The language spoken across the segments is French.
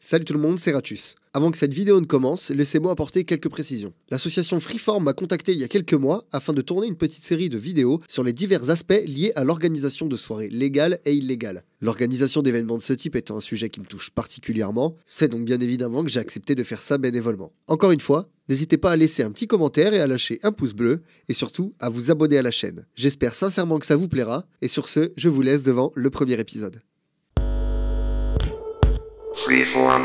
Salut tout le monde, c'est Ratus. Avant que cette vidéo ne commence, laissez-moi apporter quelques précisions. L'association Freeform m'a contacté il y a quelques mois afin de tourner une petite série de vidéos sur les divers aspects liés à l'organisation de soirées légales et illégales. L'organisation d'événements de ce type étant un sujet qui me touche particulièrement, c'est donc bien évidemment que j'ai accepté de faire ça bénévolement. Encore une fois, n'hésitez pas à laisser un petit commentaire et à lâcher un pouce bleu, et surtout à vous abonner à la chaîne. J'espère sincèrement que ça vous plaira, et sur ce, je vous laisse devant le premier épisode. Freeform.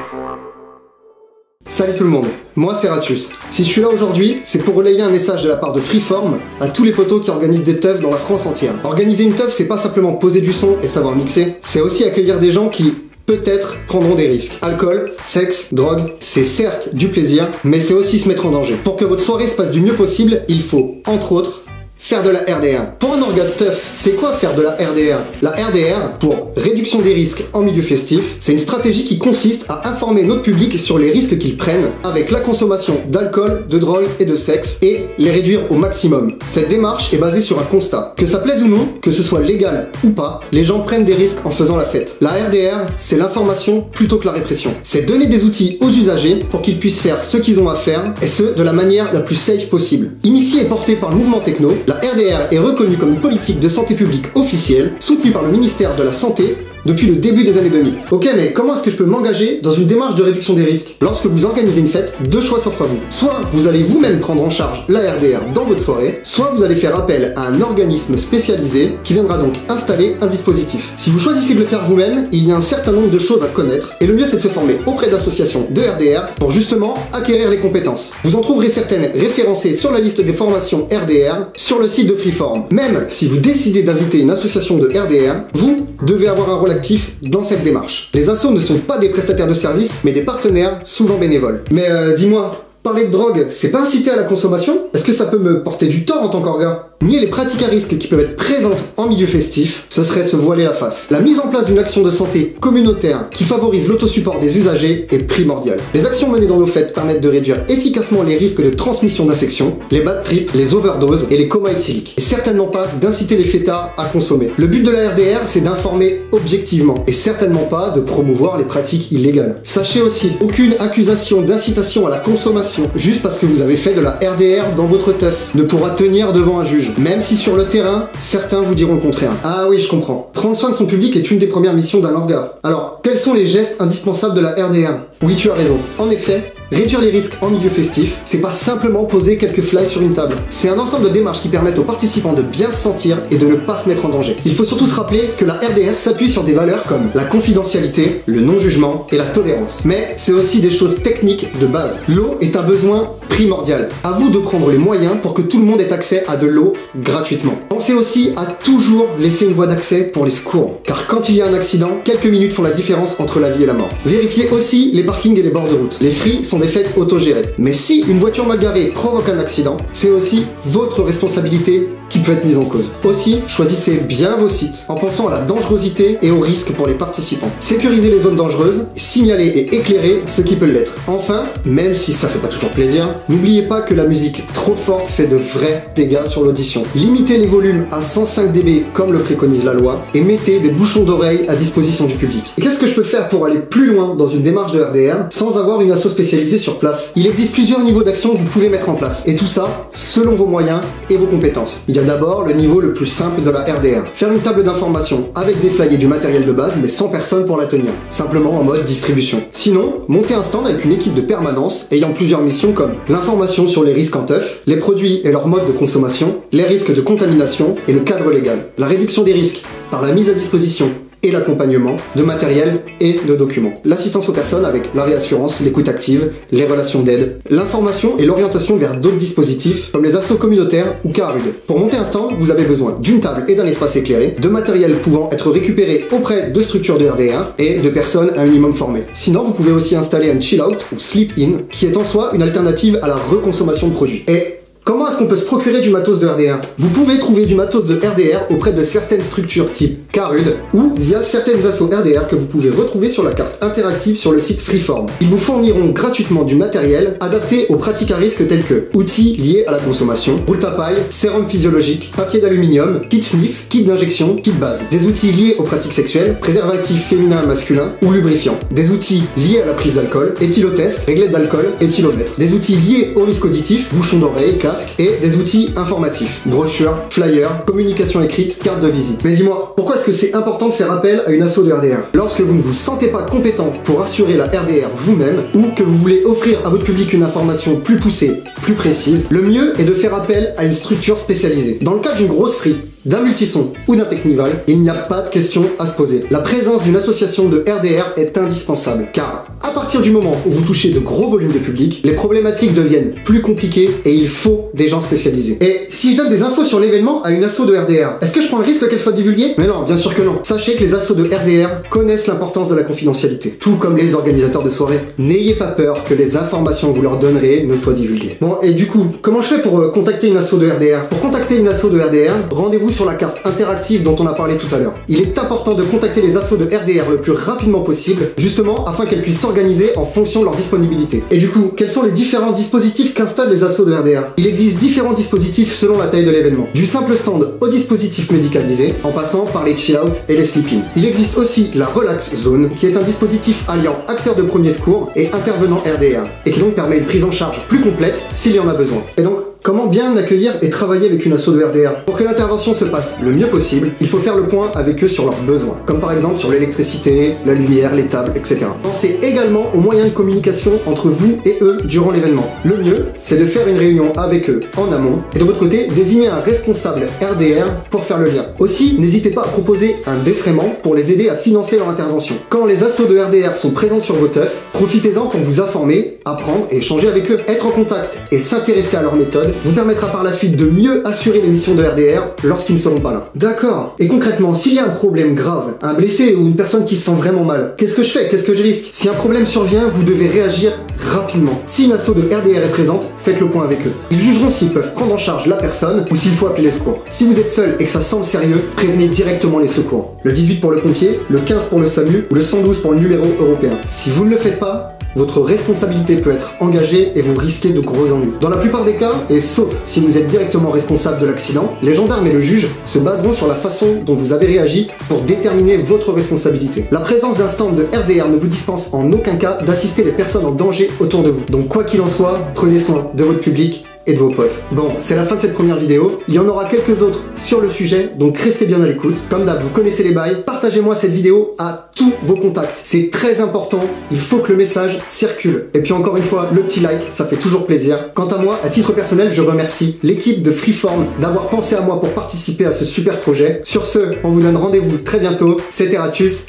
Salut tout le monde, moi c'est Ratus. Si je suis là aujourd'hui, c'est pour relayer un message de la part de Freeform à tous les potos qui organisent des teufs dans la France entière. Organiser une teuf, c'est pas simplement poser du son et savoir mixer, c'est aussi accueillir des gens qui, peut-être, prendront des risques. Alcool, sexe, drogue, c'est certes du plaisir, mais c'est aussi se mettre en danger. Pour que votre soirée se passe du mieux possible, il faut, entre autres, faire de la RDR. Pour un orga de teuf, c'est quoi faire de la RDR? La RDR, pour réduction des risques en milieu festif, c'est une stratégie qui consiste à informer notre public sur les risques qu'ils prennent avec la consommation d'alcool, de drogue et de sexe et les réduire au maximum. Cette démarche est basée sur un constat. Que ça plaise ou non, que ce soit légal ou pas, les gens prennent des risques en faisant la fête. La RDR, c'est l'information plutôt que la répression. C'est donner des outils aux usagers pour qu'ils puissent faire ce qu'ils ont à faire et ce, de la manière la plus safe possible. Initiée et portée par le mouvement techno, la RDR est reconnue comme une politique de santé publique officielle, soutenue par le ministère de la Santé depuis le début des années 2000. Ok, mais comment est-ce que je peux m'engager dans une démarche de réduction des risques? Lorsque vous organisez une fête, deux choix s'offrent à vous. Soit vous allez vous-même prendre en charge la RDR dans votre soirée, soit vous allez faire appel à un organisme spécialisé qui viendra donc installer un dispositif. Si vous choisissez de le faire vous-même, il y a un certain nombre de choses à connaître, et le mieux c'est de se former auprès d'associations de RDR pour justement acquérir les compétences. Vous en trouverez certaines référencées sur la liste des formations RDR sur le site de Freeform. Même si vous décidez d'inviter une association de RDR, vous devez avoir un rôle actif dans cette démarche. Les assos ne sont pas des prestataires de services, mais des partenaires, souvent bénévoles. Mais dis-moi, parler de drogue, c'est pas inciter à la consommation? Est-ce que ça peut me porter du tort en tant qu'orga? Nier les pratiques à risque qui peuvent être présentes en milieu festif, ce serait se voiler la face. La mise en place d'une action de santé communautaire qui favorise l'autosupport des usagers est primordiale. Les actions menées dans nos fêtes permettent de réduire efficacement les risques de transmission d'infections, les bad trips, les overdoses et les comas éthyliques. Et certainement pas d'inciter les fêtards à consommer. Le but de la RDR, c'est d'informer objectivement et certainement pas de promouvoir les pratiques illégales. Sachez aussi, aucune accusation d'incitation à la consommation juste parce que vous avez fait de la RDR dans votre teuf ne pourra tenir devant un juge. Même si sur le terrain, certains vous diront le contraire. Ah oui, je comprends. Prendre soin de son public est une des premières missions d'un orga. Alors, quels sont les gestes indispensables de la RDR? Oui, tu as raison. En effet, réduire les risques en milieu festif, c'est pas simplement poser quelques fly sur une table. C'est un ensemble de démarches qui permettent aux participants de bien se sentir et de ne pas se mettre en danger. Il faut surtout se rappeler que la RDR s'appuie sur des valeurs comme la confidentialité, le non-jugement et la tolérance. Mais c'est aussi des choses techniques de base. L'eau est un besoin primordial. À vous de prendre les moyens pour que tout le monde ait accès à de l'eau gratuitement. Pensez aussi à toujours laisser une voie d'accès pour les secours. Car quand il y a un accident, quelques minutes font la différence entre la vie et la mort. Vérifiez aussi les parkings et les bords de route. Les fris sont des fêtes autogérées. Mais si une voiture mal garée provoque un accident, c'est aussi votre responsabilité qui peut être mise en cause. Aussi, choisissez bien vos sites en pensant à la dangerosité et aux risques pour les participants. Sécurisez les zones dangereuses, signalez et éclairez ce qui peut l'être. Enfin, même si ça fait pas toujours plaisir, n'oubliez pas que la musique trop forte fait de vrais dégâts sur l'audition. Limitez les volumes à 105 dB comme le préconise la loi et mettez des bouchons d'oreille à disposition du public. Et qu'est-ce que je peux faire pour aller plus loin dans une démarche de RDR sans avoir une asso spécialisée sur place? Il existe plusieurs niveaux d'action que vous pouvez mettre en place. Et tout ça, selon vos moyens et vos compétences. Il y a d'abord le niveau le plus simple de la RDR. Faire une table d'information avec des flyers et du matériel de base, mais sans personne pour la tenir. Simplement en mode distribution. Sinon, monter un stand avec une équipe de permanence ayant plusieurs missions comme l'information sur les risques en teuf, les produits et leur mode de consommation, les risques de contamination et le cadre légal. La réduction des risques par la mise à disposition et l'accompagnement de matériel et de documents. L'assistance aux personnes avec la réassurance, l'écoute active, les relations d'aide, l'information et l'orientation vers d'autres dispositifs comme les assos communautaires ou Carud. Pour monter un stand, vous avez besoin d'une table et d'un espace éclairé, de matériel pouvant être récupéré auprès de structures de RDR et de personnes un minimum formées. Sinon, vous pouvez aussi installer un chill out ou sleep in qui est en soi une alternative à la reconsommation de produits. Et Comment est-ce qu'on peut se procurer du matos de RDR? Vous pouvez trouver du matos de RDR auprès de certaines structures type Carud ou via certaines assos RDR que vous pouvez retrouver sur la carte interactive sur le site Freeform. Ils vous fourniront gratuitement du matériel adapté aux pratiques à risque telles que outils liés à la consommation, boule à paille, sérum physiologique, papier d'aluminium, kit sniff, kit d'injection, kit base, des outils liés aux pratiques sexuelles, préservatifs féminins et masculins ou lubrifiants, des outils liés à la prise d'alcool, éthylotest, réglette d'alcool, éthylomètre, des outils liés au risque auditif, bouchons d'oreille, casque et des outils informatifs, brochures, flyers, communication écrite, carte de visite. Mais dis-moi, pourquoi est-ce que c'est important de faire appel à une asso de RDR? Lorsque vous ne vous sentez pas compétent pour assurer la RDR vous-même ou que vous voulez offrir à votre public une information plus poussée, plus précise, le mieux est de faire appel à une structure spécialisée. Dans le cas d'une grosse free, d'un multison ou d'un technival, il n'y a pas de question à se poser. La présence d'une association de RDR est indispensable, car à partir du moment où vous touchez de gros volumes de public, les problématiques deviennent plus compliquées et il faut des gens spécialisés. Et si je donne des infos sur l'événement à une asso de RDR, est-ce que je prends le risque qu'elle soit divulguée? Mais non, bien sûr que non. Sachez que les assos de RDR connaissent l'importance de la confidentialité, tout comme les organisateurs de soirées. N'ayez pas peur que les informations que vous leur donnerez ne soient divulguées. Bon, et du coup, comment je fais pour contacter une asso de RDR? Pour contacter une asso de RDR, rendez-vous sur la carte interactive dont on a parlé tout à l'heure. Il est important de contacter les assos de RDR le plus rapidement possible, justement afin qu'elles puissent s'organiser en fonction de leur disponibilité. Et du coup, quels sont les différents dispositifs qu'installent les assos de RDR? Il existe différents dispositifs selon la taille de l'événement, du simple stand au dispositif médicalisé, en passant par les chill-out et les sleep-in. Il existe aussi la Relax Zone, qui est un dispositif alliant acteurs de premier secours et intervenants RDR, et qui donc permet une prise en charge plus complète s'il y en a besoin. Et donc, comment bien accueillir et travailler avec une asso de RDR? Pour que l'intervention se passe le mieux possible, il faut faire le point avec eux sur leurs besoins, comme par exemple sur l'électricité, la lumière, les tables, etc. Pensez également aux moyens de communication entre vous et eux durant l'événement. Le mieux, c'est de faire une réunion avec eux en amont, et de votre côté, désigner un responsable RDR pour faire le lien. Aussi, n'hésitez pas à proposer un défraiement pour les aider à financer leur intervention. Quand les assos de RDR sont présentes sur vos teufs, profitez-en pour vous informer, apprendre et échanger avec eux. Être en contact et s'intéresser à leur méthode vous permettra par la suite de mieux assurer les missions de RDR lorsqu'ils ne seront pas là. D'accord. Et concrètement, s'il y a un problème grave, un blessé ou une personne qui se sent vraiment mal, qu'est-ce que je fais? Qu'est-ce que je risque? Si un problème survient, vous devez réagir rapidement. Si une asso de RDR est présente, faites le point avec eux. Ils jugeront s'ils peuvent prendre en charge la personne ou s'il faut appeler les secours. Si vous êtes seul et que ça semble sérieux, prévenez directement les secours. Le 18 pour le pompier, le 15 pour le SAMU ou le 112 pour le numéro européen. Si vous ne le faites pas, votre responsabilité peut être engagée et vous risquez de gros ennuis. Dans la plupart des cas, et sauf si vous êtes directement responsable de l'accident, les gendarmes et le juge se baseront sur la façon dont vous avez réagi pour déterminer votre responsabilité. La présence d'un stand de RDR ne vous dispense en aucun cas d'assister les personnes en danger autour de vous. Donc quoi qu'il en soit, prenez soin de votre public et de vos potes. Bon, c'est la fin de cette première vidéo. Il y en aura quelques autres sur le sujet, donc restez bien à l'écoute. Comme d'hab, vous connaissez les bails. Partagez-moi cette vidéo à tous vos contacts. C'est très important. Il faut que le message circule. Et puis encore une fois, le petit like, ça fait toujours plaisir. Quant à moi, à titre personnel, je remercie l'équipe de Freeform d'avoir pensé à moi pour participer à ce super projet. Sur ce, on vous donne rendez-vous très bientôt. C'était Ratus.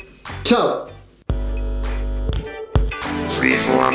Ciao! Freeform.